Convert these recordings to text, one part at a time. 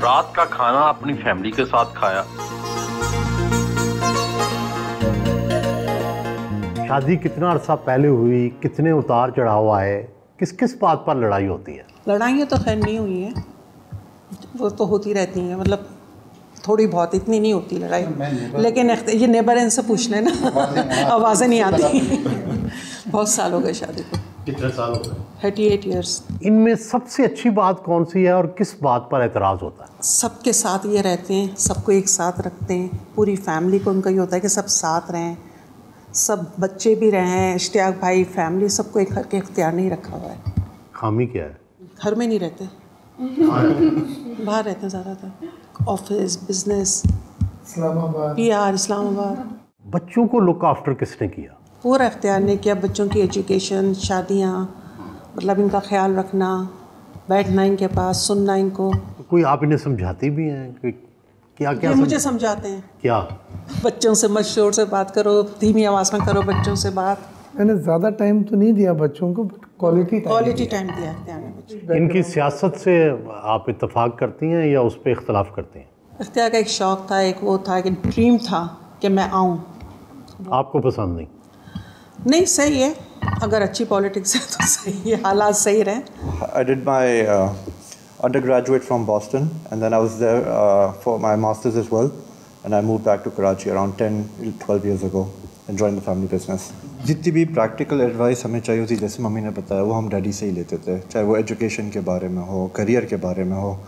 रात का खाना अपनी फैमिली के साथ खाया। शादी कितना अरसा पहले हुई, कितने उतार चढ़ाव आए, किस किस बात पर लड़ाई होती है? लड़ाइयाँ तो खैर नहीं हुई हैं, वो तो होती रहती हैं, मतलब थोड़ी बहुत, इतनी नहीं होती लड़ाई। लेकिन ये नेबर इनसे पूछ लेना, आवाज़ें नहीं आती। बहुत साल हो गए शादी को। कितने साल हो गए? 38 ईयर्स। इनमें सबसे अच्छी बात कौन सी है और किस बात पर एतराज़ होता है? सबके साथ ये रहते हैं, सबको एक साथ रखते हैं, पूरी फैमिली को उनका ये होता है कि सब साथ रहें, सब बच्चे भी रहें, इश्तियाक भाई, फैमिली, सबको एक घर के इख्तियार नहीं रखा हुआ है। खामी क्या है? घर में नहीं रहते, बाहर रहते हैं ज़्यादातर, ऑफिस, बिजनेस, PR, इस्लामाबाद। बच्चों को लुक आफ्टर किसने किया? पूरा इख्तियार नहीं किया। बच्चों की एजुकेशन, शादियाँ, मतलब इनका ख्याल रखना, बैठना इनके पास, सुनना इनको। कोई आप इन्हें समझाती भी हैं कि क्या क्या? मुझे समझाते हैं। क्या? बच्चों से मत शोर से बात करो, धीमी आवाज़ में करो बच्चों से बात। मैंने ज़्यादा टाइम तो नहीं दिया बच्चों को, बट क्वालिटी टाइम दिया है। इनकी सियासत से आप इत्तेफाक करती हैं या उस पर इख्तलाफ करती हैं? इख्तियार का एक शौक़ था, एक वो था कि ड्रीम था कि मैं आऊँ। आपको पसंद नहीं? नहीं, सही है, अगर अच्छी पॉलिटिक्स है तो सही है, हालात सही रहे। I did my undergraduate from Boston, and then I was there for my master's as well, and I moved back to Karachi around 10-12 years ago and joined the family business. जितनी भी practical advice हमें चाहिए होती, जैसे mummy ने बताया, वो हम डैडी से ही लेते थे, चाहे वो एजुकेशन के बारे में हो, करियर के बारे में हो।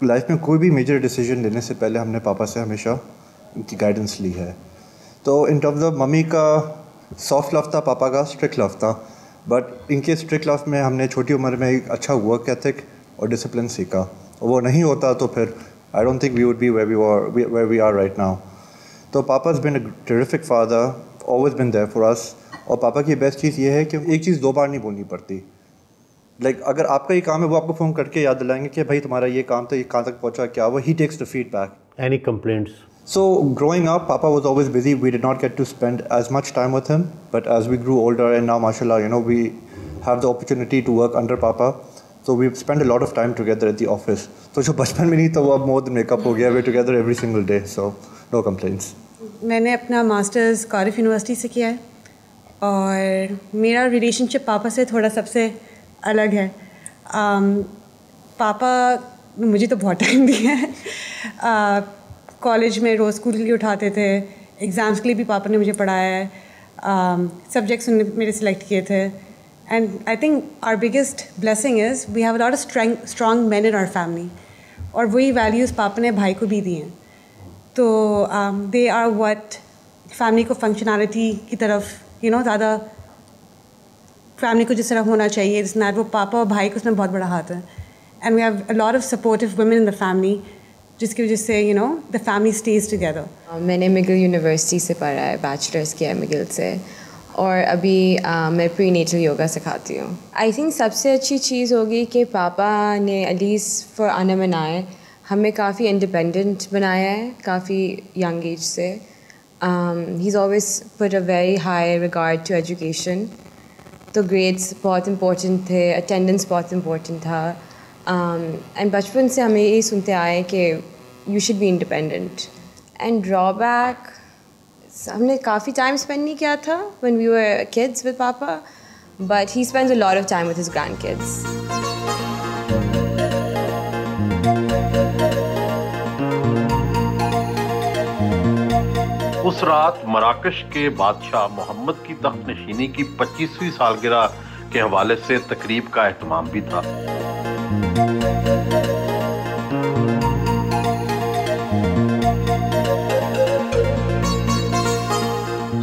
लाइफ में कोई भी मेजर डिसीजन लेने से पहले हमने पापा से हमेशा उनकी गाइडेंस ली है। तो इन टर्म्स ऑफ मम्मी का सॉफ्ट लव था, पापा का स्ट्रिक्ट लव था, बट इनके स्ट्रिक्ट लव में हमने छोटी उम्र में एक अच्छा वर्क एथिक और डिसिप्लिन सीखा, और वो नहीं होता तो फिर I don't think we would be where we are right now. तो पापा has been a terrific father, always been there for us. और पापा की बेस्ट चीज़ ये है कि एक चीज़ 2 बार नहीं बोलनी पड़ती। लाइक अगर आपका ये काम है, वो आपको फ़ोन करके याद दिलाएंगे कि भाई तुम्हारा ये काम था, ये कहाँ तक पहुँचा, क्या वो, he takes the feedback. Any complaints? So growing up, Papa was always busy. We did not get to spend as much time with him. But as we grew older, and now, mashallah, you know, we have the opportunity to work under Papa. So we spend a lot of time together at the office. So जो बचपन में नहीं था, वो अब more than make up हो गया. We're together every single day. So no complaints. मैंने अपना मास्टर्स कार्डिफ यूनिवर्सिटी से किया है, और मेरा रिलेशनशिप पापा से थोड़ा सबसे अलग है। पापा मुझे तो बहुत टाइम दिया है। कॉलेज में रोज़ स्कूल के लिए उठाते थे, एग्ज़ाम्स के लिए भी पापा ने मुझे पढ़ाया है, सब्जेक्ट्स उन्होंने मेरे सिलेक्ट किए थे। And I think our biggest blessing is we have a lot of strong man in our family, और वही वैल्यूज़ पापा ने भाई को भी दिए हैं। तो दे आर व्हाट फैमिली को फंक्शनैलिटी की तरफ, यू नो, ज़्यादा फैमिली को जिस तरह होना चाहिए, जिस वो पापा और भाई को उसमें बहुत बड़ा हाथ है। And we have a lot of supportive women in the family, जिसकी वजह से you know the family stays together. मैंने मिगिल यूनिवर्सिटी से पढ़ा है, बैचलर्स किया है मिगिल से, और अभी मैं प्री नेटल योगा सिखाती हूँ। आई थिंक सबसे अच्छी चीज़ होगी कि पापा ने एटलीस्ट फॉर आना मनाए हमें काफ़ी इंडिपेंडेंट बनाया है, काफ़ी यंग एज से। He is always put a very high regard to education. तो ग्रेड्स बहुत इम्पोर्टेंट थे, अटेंडेंस बहुत इम्पोर्टेंट था, एंड बचपन से हमें यही सुनते आए कि you should be independent. And drawback, हमने काफ़ी टाइम स्पेंड नहीं किया था when we were kids with papa, but he spends a lot of time with his grandkids. उस रात मराकश के बादशाह मोहम्मद की तख्त नशीनी की 25वीं सालगिरह के हवाले से तकरीब का एहतमाम भी था।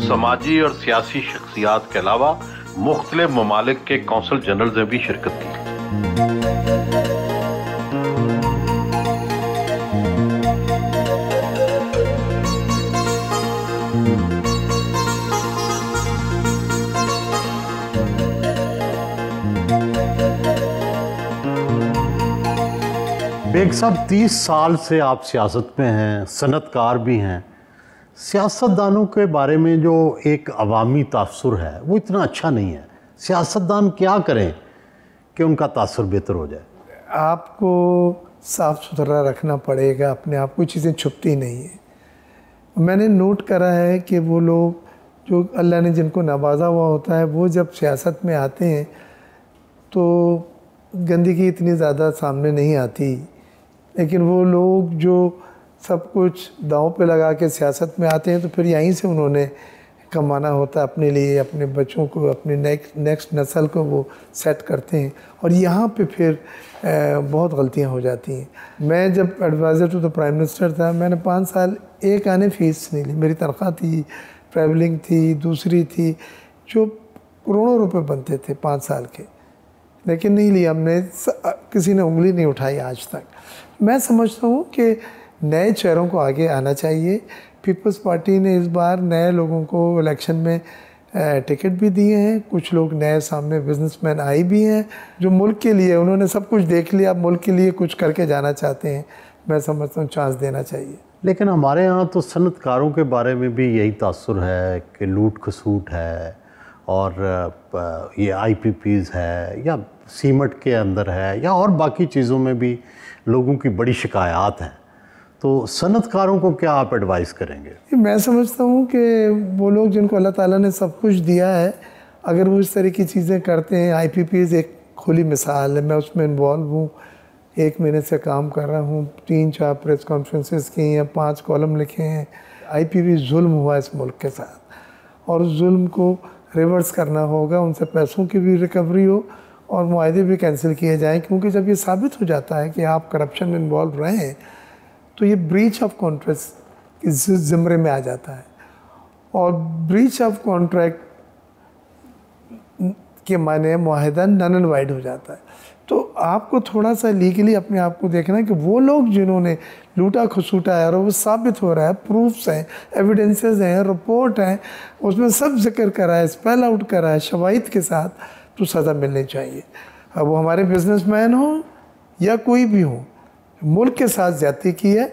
समाजी और सियासी शख्सियात के अलावा मुख्तलिफ ममालिक के कौंसल जनरल ने भी शिरकत की। बेग साहब, 30 साल से आप सियासत में हैं, सनतकार भी हैं, सियासतदानों के बारे में जो एक अवामी तासुर है वो इतना अच्छा नहीं है। सियासतदान क्या करें कि उनका तासुर बेहतर हो जाए? आपको साफ़ सुथरा रखना पड़ेगा अपने आप, कोई चीज़ें छुपती नहीं है। मैंने नोट करा है कि वो लोग जो अल्लाह ने जिनको नवाजा हुआ होता है वो जब सियासत में आते हैं तो गंदगी इतनी ज़्यादा सामने नहीं आती, लेकिन वो लोग जो सब कुछ दांव पे लगा के सियासत में आते हैं तो फिर यहीं से उन्होंने कमाना होता है अपने लिए, अपने बच्चों को, अपने नेक्स्ट नस्ल को वो सेट करते हैं और यहाँ पे फिर बहुत गलतियाँ हो जाती हैं। मैं जब advisor to the prime minister था, मैंने 5 साल एक आने फ़ीस नहीं ली। मेरी तनख्वाह थी, ट्रैवलिंग थी, दूसरी थी, जो करोड़ों रुपए बनते थे 5 साल के, लेकिन नहीं लिया हमने, किसी ने उंगली नहीं उठाई आज तक। मैं समझता हूँ कि नए चेहरों को आगे आना चाहिए। पीपल्स पार्टी ने इस बार नए लोगों को इलेक्शन में टिकट भी दिए हैं, कुछ लोग नए सामने बिजनेसमैन आए भी हैं जो मुल्क के लिए, उन्होंने सब कुछ देख लिया, मुल्क के लिए कुछ करके जाना चाहते हैं। मैं समझता हूँ चांस देना चाहिए। लेकिन हमारे यहाँ तो सनतकारों के बारे में भी यही तासुर है कि लूट खसूट है और ये IPPs है या सीमेंट के अंदर है या और बाकी चीज़ों में भी लोगों की बड़ी शिकायत हैं। तो सनतकारों को क्या आप एडवाइस करेंगे? मैं समझता हूँ कि वो लोग जिनको अल्लाह ताला ने सब कुछ दिया है, अगर वो इस तरह की चीज़ें करते हैं, IPPs एक खुली मिसाल है, मैं उसमें इन्वॉल्व हूँ, 1 महीने से काम कर रहा हूँ, 3-4 प्रेस कॉन्फ्रेंसेस की हैं, 5 कॉलम लिखे हैं। IPP जुल्म हुआ इस मुल्क के साथ और जुल्म को रिवर्स करना होगा, उनसे पैसों की भी रिकवरी हो और मुआहदे भी कैंसिल किए जाएँ, क्योंकि जब ये साबित हो जाता है कि आप करप्शन में इन्वॉल्व रहे हैं तो ये ब्रीच ऑफ कॉन्ट्रैक्ट के ज़िम्मे में आ जाता है और ब्रीच ऑफ कॉन्ट्रैक्ट के माने मुआहदा नन एंड वाइड हो जाता है। तो आपको थोड़ा सा लीगली अपने आप को देखना है कि वो लोग जिन्होंने लूटा खसूटा है और वो साबित हो रहा है, प्रूफ्स हैं, एविडेंसेस हैं, रिपोर्ट हैं, उसमें सब जिक्र करा है, स्पेल आउट करा है शवाहिद के साथ, तो सज़ा मिलनी चाहिए। अब वो हमारे बिजनेसमैन हो या कोई भी हो, मुल्क के साथ ज्यादती की है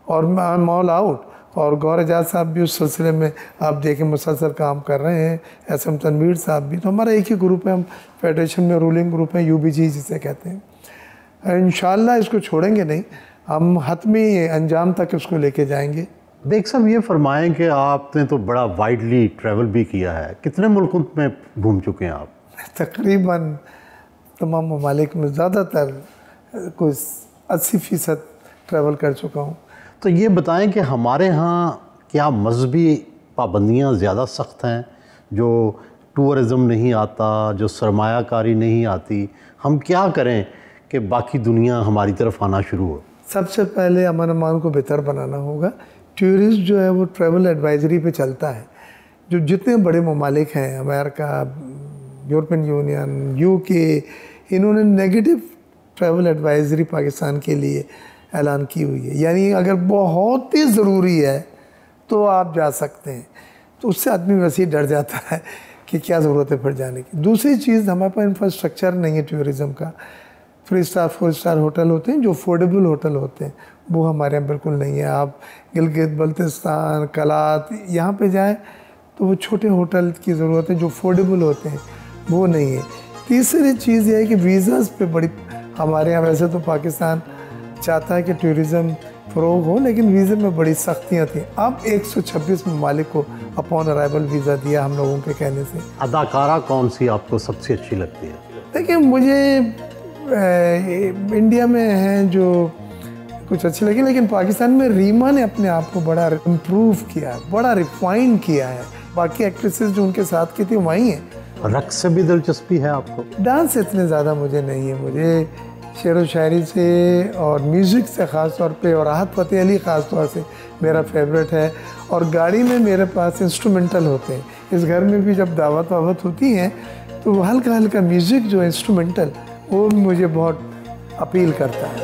और मॉल आउट। और गौर एजाज साहब भी उस सिलसिले में आप देखें मुसलसल काम कर रहे हैं, SM तनवीर साहब भी। तो हमारा एक ही ग्रुप है, हम फेडरेशन में रूलिंग ग्रुप है, UBG जिसे कहते हैं। इंशाल्लाह इसको छोड़ेंगे नहीं, हम हतमी अंजाम तक इसको लेके जाएंगे। बेग साहब, ये फरमाएं कि आपने तो बड़ा वाइडली ट्रैवल भी किया है, कितने मुल्कों में घूम चुके हैं आप? तकरीबन तमाम ममालिक में ज़्यादातर कुछ 80% ट्रैवल कर चुका हूँ। तो ये बताएं कि हमारे यहाँ क्या मजहबी पाबंदियाँ ज़्यादा सख्त हैं, जो टूरिज़म नहीं आता, जो सरमायाकारी नहीं आती? हम क्या करें कि बाकी दुनिया हमारी तरफ आना शुरू हो? सबसे पहले अमन अमान को बेहतर बनाना होगा। टूरिस्ट जो है वो ट्रैवल एडवाइजरी पे चलता है। जो जितने बड़े ममालिक हैं, अमेरिका, यूरोपियन यूनियन, UK, इन्होंने नेगेटिव ट्रैवल एडवाइजरी पाकिस्तान के लिए ऐलान की हुई है। यानी अगर बहुत ही ज़रूरी है तो आप जा सकते हैं। तो उससे आदमी वैसे ही डर जाता है कि क्या ज़रूरत है फिर जाने की। दूसरी चीज़, हमारे पास इंफ्रास्ट्रक्चर नहीं है टूरिज़म का। 3 स्टार 4 स्टार होटल होते हैं जो अफोर्डेबल होटल होते हैं, वो हमारे यहाँ बिल्कुल नहीं है। आप गिलगित बल्तिस्तान, कलात यहाँ पे जाएँ तो वो छोटे होटल की ज़रूरत है जो अफोर्डेबल होते हैं, वो नहीं है। तीसरी चीज़ ये है कि वीज़ाज़ पे बड़ी, हमारे यहाँ वैसे तो पाकिस्तान चाहता है कि टूरिज़म फ़रोग हो, लेकिन वीज़े में बड़ी सख्तियाँ थी। अब 126 ममालिक को अपॉन अराइवल वीज़ा दिया हम लोगों के कहने से। अदाकारा कौन सी आपको सबसे अच्छी लगती है? देखिए, मुझे इंडिया में हैं जो कुछ अच्छी लगी, लेकिन पाकिस्तान में रीमा ने अपने आप को बड़ा इम्प्रूव किया है, बड़ा रिफाइन किया है। बाकी एक्ट्रेसेस जो उनके साथ की थी वहीं हैं। रक्स से भी दिलचस्पी है आपको? डांस इतने ज़्यादा मुझे नहीं है। मुझे शेर व शायरी से और म्यूज़िक से ख़ास तौर पे, और राहत फ़तेह अली ख़ास तौर से मेरा फेवरेट है। और गाड़ी में मेरे पास इंस्ट्रूमेंटल होते हैं। इस घर में भी जब दावत वावत होती हैं तो हल्का हल्का म्यूज़िक जो इंस्ट्रूमेंटल, वो मुझे बहुत अपील करता है।